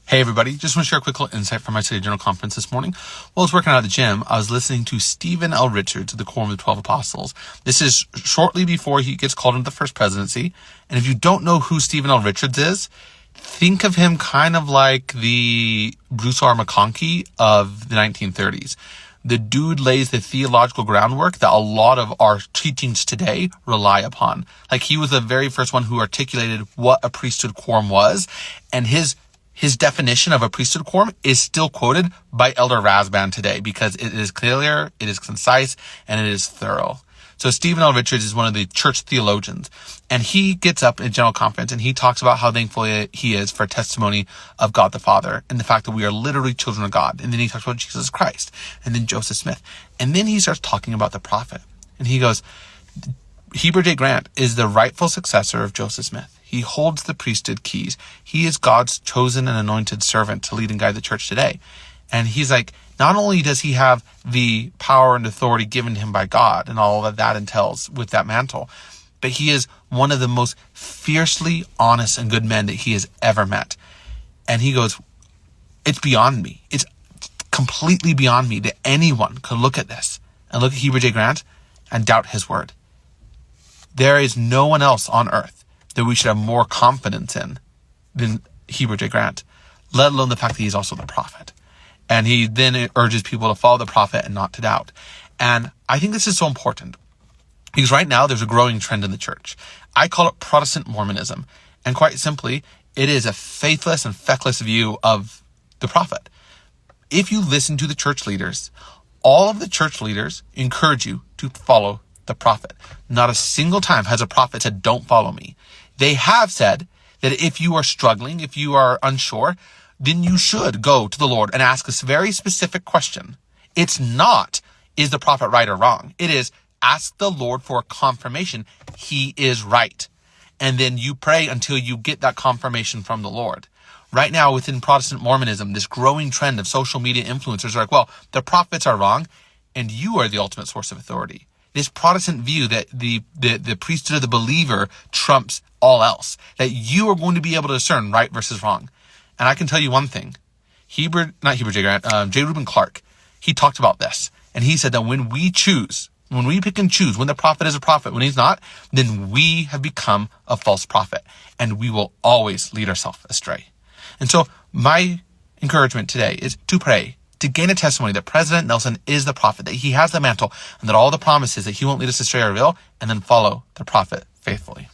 Hey everybody, just want to share a quick little insight from my City General Conference this morning. While I was working out at the gym, I was listening to Stephen L. Richards of the Quorum of the 12 Apostles. This is shortly before he gets called into the first presidency. And if you don't know who Stephen L. Richards is, think of him kind of like the Bruce R. McConkie of the 1930s. The dude lays the theological groundwork that a lot of our teachings today rely upon. Like, he was the very first one who articulated what a priesthood quorum was, and his definition of a priesthood quorum is still quoted by Elder Rasband today because it is clear, it is concise, and it is thorough. So Stephen L. Richards is one of the church theologians, and he gets up in General Conference and he talks about how thankful he is for testimony of God the Father and the fact that we are literally children of God. And then he talks about Jesus Christ and then Joseph Smith. And then he starts talking about the prophet. And he goes, Heber J. Grant is the rightful successor of Joseph Smith. He holds the priesthood keys. He is God's chosen and anointed servant to lead and guide the church today. And he's like, not only does he have the power and authority given to him by God and all that entails with that mantle, but he is one of the most fiercely honest and good men that he has ever met. And he goes, it's beyond me. It's completely beyond me that anyone could look at this and look at Heber J. Grant and doubt his word. There is no one else on earth that we should have more confidence in than Heber J. Grant, let alone the fact that he's also the prophet. And he then urges people to follow the prophet and not to doubt. And I think this is so important because right now there's a growing trend in the church. I call it Protestant Mormonism. And quite simply, it is a faithless and feckless view of the prophet. If you listen to the church leaders, all of the church leaders encourage you to follow the prophet. Not a single time has a prophet said, don't follow me. They have said that if you are struggling, if you are unsure, then you should go to the Lord and ask this very specific question. It's not, is the prophet right or wrong? It is, ask the Lord for confirmation he is right. And then you pray until you get that confirmation from the Lord. Right now within Protestant Mormonism, this growing trend of social media influencers are like, well, the prophets are wrong and you are the ultimate source of authority. This Protestant view that the priesthood of the believer trumps all else, that you are going to be able to discern right versus wrong. And I can tell you one thing, J. Reuben Clark, he talked about this. And he said that when we pick and choose, when the prophet is a prophet, when he's not, then we have become a false prophet and we will always lead ourselves astray. And so my encouragement today is to pray, to gain a testimony that President Nelson is the prophet, that he has the mantle, and that all the promises that he won't lead us astray are real, and then follow the prophet faithfully.